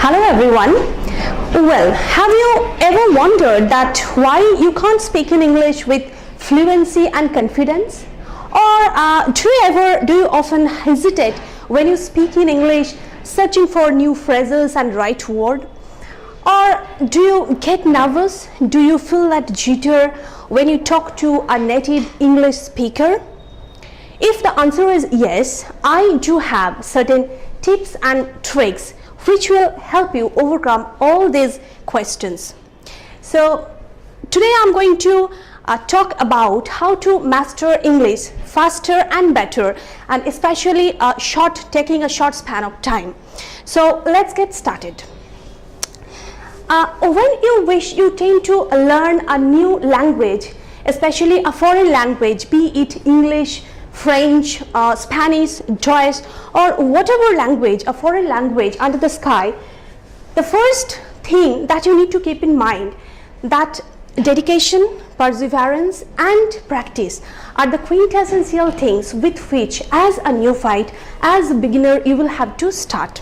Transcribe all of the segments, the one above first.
Hello everyone. Well, have you ever wondered that why you can't speak in English with fluency and confidence? Or do you often hesitate when you speak in English, searching for new phrases and right word? Or do you get nervous? Do you feel that jitter when you talk to a native English speaker? If the answer is yes, I do have certain tips and tricks which will help you overcome all these questions. So today I'm going to talk about how to master English faster and better, and especially taking a short span of time. So let's get started. When you tend to learn a new language, especially a foreign language, be it English, French, Spanish, Dutch, or whatever language, a foreign language under the sky, the first thing that you need to keep in mind that dedication, perseverance and practice are the quintessential things with which as a neophyte, as a beginner, you will have to start.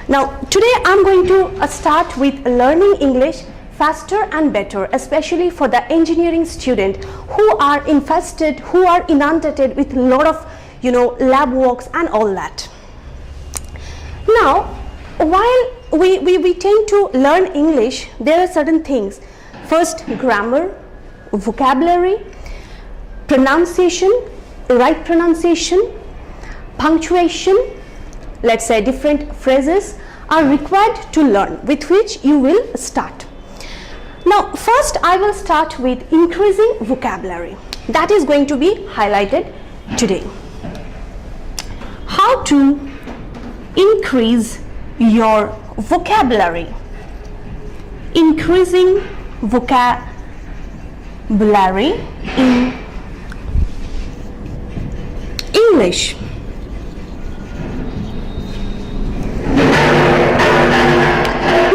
Now today I'm going to start with learning English faster and better, especially for the engineering student who are inundated with a lot of lab works and all that. Now while we tend to learn English, there are certain things. First, grammar, vocabulary, pronunciation, right pronunciation, punctuation, let's say different phrases are required to learn, with which you will start. Now first I will start with increasing vocabulary. That is going to be highlighted today. How to increase your vocabulary. Increasing vocabulary in English.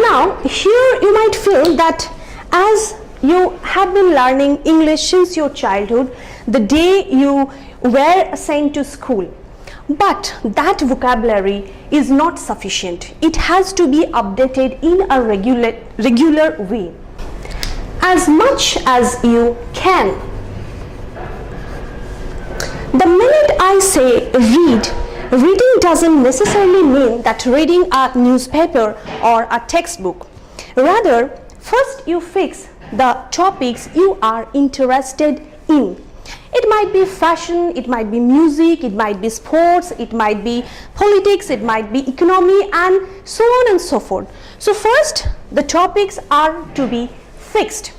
Now here you might feel that as you have been learning English since your childhood, the day you were sent to school, but that vocabulary is not sufficient. It has to be updated in a regular way, as much as you can. The minute I say reading doesn't necessarily mean that reading a newspaper or a textbook. Rather, first you fix the topics you are interested in. It might be fashion, it might be music, it might be sports, it might be politics, it might be economy, and so on and so forth. So first the topics are to be fixed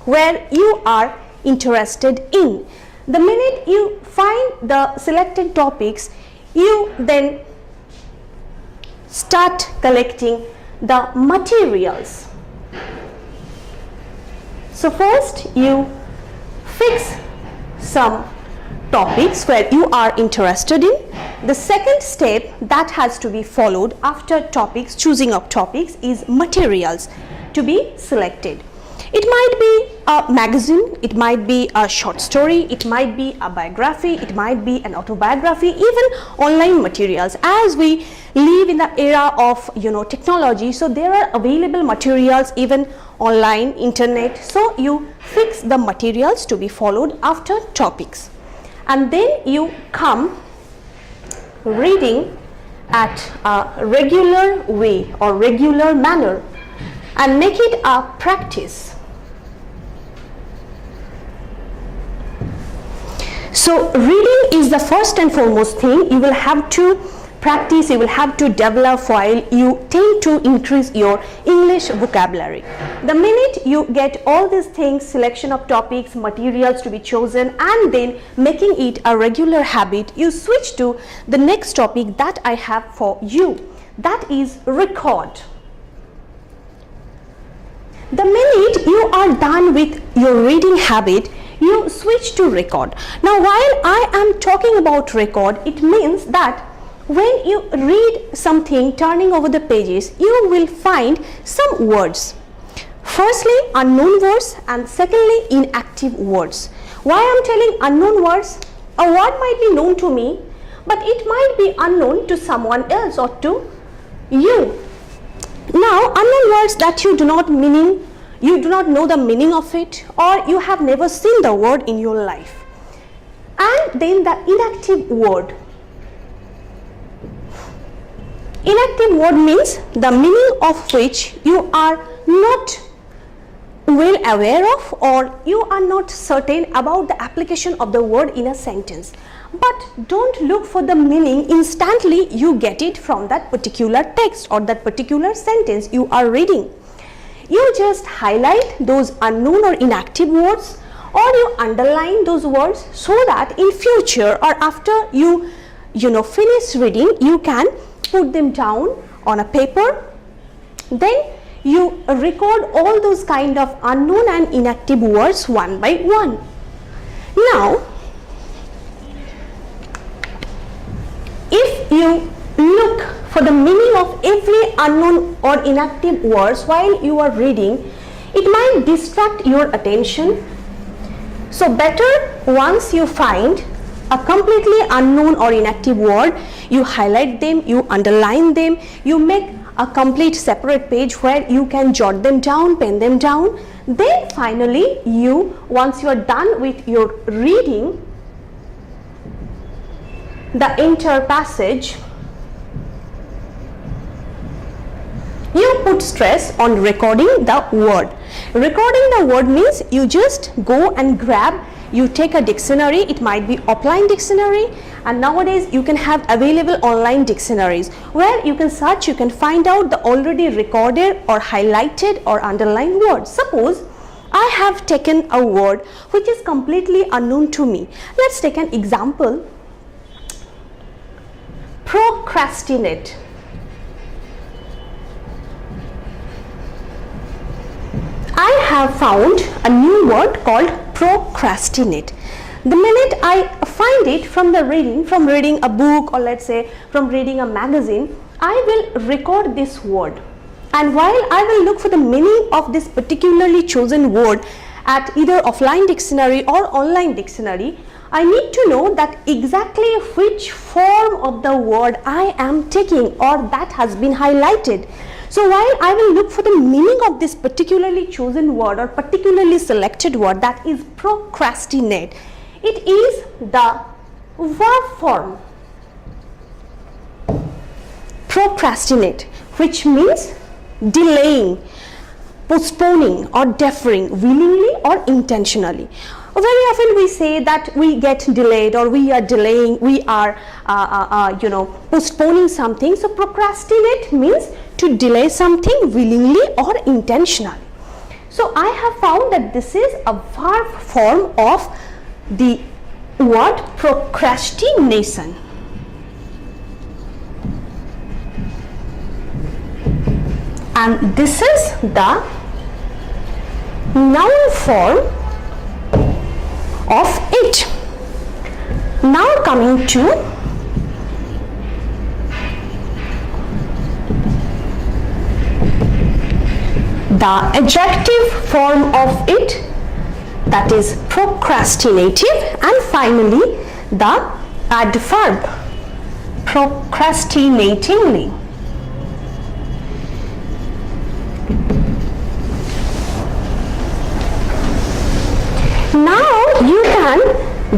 where you are interested in. The minute you find the selected topics, you then start collecting the materials. So first you fix some topics where you are interested in. The second step that has to be followed after choosing of topics is materials to be selected. It might be a magazine, it might be a short story, it might be a biography, it might be an autobiography, even online materials. As we live in the era of technology, so there are available materials even online, internet. So you fix the materials to be followed after topics, and then you come reading at a regular way or regular manner and make it a practice. So reading is the first and foremost thing you will have to practice, you will have to develop while you tend to increase your English vocabulary. The minute you get all these things, selection of topics, materials to be chosen, and then making it a regular habit, you switch to the next topic that I have for you, that is record. The minute you are done with your reading habit, you switch to record. Now while I am talking about record, it means that when you read something, turning over the pages, you will find some words. Firstly, unknown words, and secondly, inactive words. Why I am telling unknown words? A word might be known to me, but it might be unknown to someone else or to you. Now, unknown words that you do not know the meaning of it, or you have never seen the word in your life. And then the inactive word. Inactive word means the meaning of which you are not well aware of, or you are not certain about the application of the word in a sentence. But don't look for the meaning instantly, you get it from that particular text or that particular sentence you are reading. You just highlight those unknown or inactive words, or you underline those words so that in future or after you finish reading, you can put them down on a paper. Then you record all those kind of unknown and inactive words one by one. Now, if you look for the meaning of every unknown or inactive words while you are reading, it might distract your attention. So better, once you find a completely unknown or inactive word, you highlight them, you underline them, you make a complete separate page where you can jot them down, pen them down. Then finally, once you are done with your reading the entire passage, you put stress on recording the word. Recording the word means you just go and grab, you take a dictionary, it might be offline dictionary, and nowadays you can have available online dictionaries where you can search, you can find out the already recorded or highlighted or underlined words. Suppose I have taken a word which is completely unknown to me. Let's take an example. Procrastinate. I have found a new word called procrastinate. The minute I find it from reading a book, or let's say from reading a magazine, I will record this word. And while I will look for the meaning of this particularly chosen word at either offline dictionary or online dictionary, I need to know that exactly which form of the word I am taking or that has been highlighted. So while I will look for the meaning of this particularly chosen word or particularly selected word, that is procrastinate, it is the verb form procrastinate, which means delaying, postponing or deferring willingly or intentionally. Very often we say that we get delayed, or we are delaying, we are postponing something. So procrastinate means to delay something willingly or intentionally. So I have found that this is a verb form of the word procrastination. And this is the noun form of it. Now coming to the adjective form of it, that is procrastinative, and finally the adverb procrastinatingly. Now you can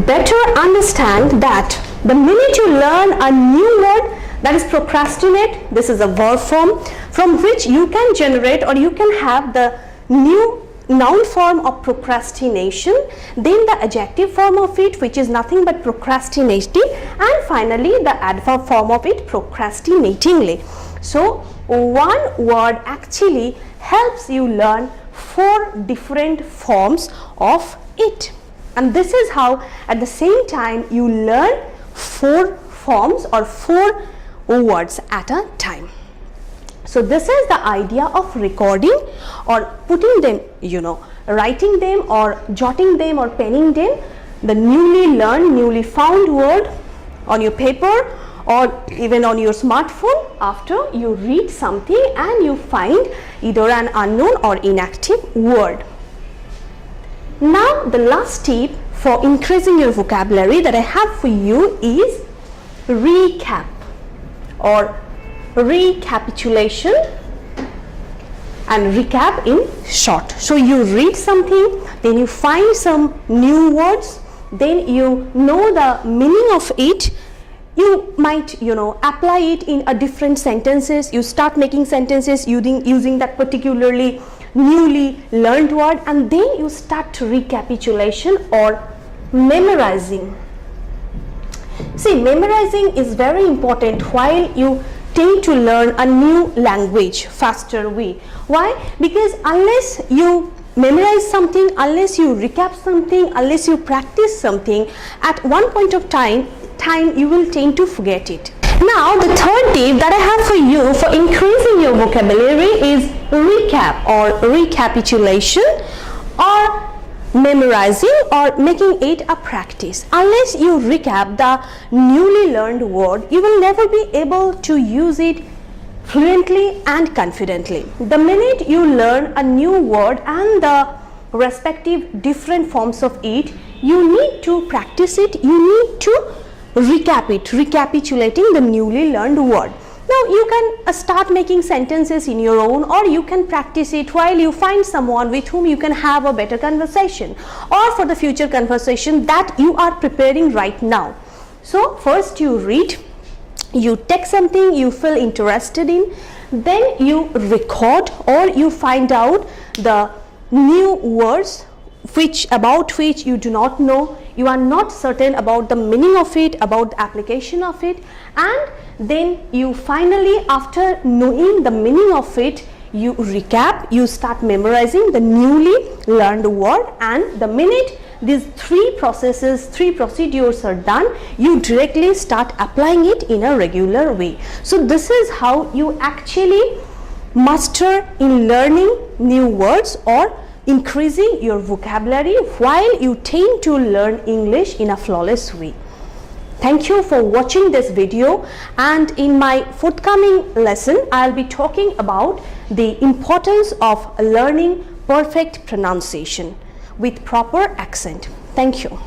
better understand that the minute you learn a new word, that is procrastinate, this is a verb form from which you can generate or you can have the new noun form of procrastination, then the adjective form of it, which is nothing but procrastinating, and finally the adverb form of it, procrastinatingly. So one word actually helps you learn 4 different forms of it, and this is how at the same time you learn 4 forms or 4 words at a time. So this is the idea of recording or putting them, writing them or jotting them or penning them, the newly learned, newly found word on your paper or even on your smartphone after you read something and you find either an unknown or inactive word. Now the last tip for increasing your vocabulary that I have for you is recap or recapitulation. and recap in short. So you read something, then you find some new words, then you know the meaning of it. You might, apply it in a different sentences. You start making sentences using that particularly newly learned word, and then you start recapitulation or memorizing. See, memorizing is very important while you tend to learn a new language faster way. Why? Because unless you memorize something, unless you recap something, unless you practice something, at one point of time you will tend to forget it. Now the third tip that I have for you for increasing your vocabulary is recap or recapitulation or memorizing or making it a practice. Unless you recap the newly learned word, you will never be able to use it fluently and confidently. The minute you learn a new word and the respective different forms of it, you need to practice it, you need to recap it, recapitulating the newly learned word. Now you can start making sentences in your own, or you can practice it while you find someone with whom you can have a better conversation, or for the future conversation that you are preparing right now. So first you read, you take something you feel interested in, then you record or you find out the new words about which you do not know, you are not certain about the meaning of it, about the application of it, and then you finally, after knowing the meaning of it, you recap, you start memorizing the newly learned word, and the minute these three procedures are done, you directly start applying it in a regular way. So this is how you actually master in learning new words or increasing your vocabulary while you tend to learn English in a flawless way. Thank you for watching this video, and in my forthcoming lesson I'll be talking about the importance of learning perfect pronunciation with proper accent. Thank you.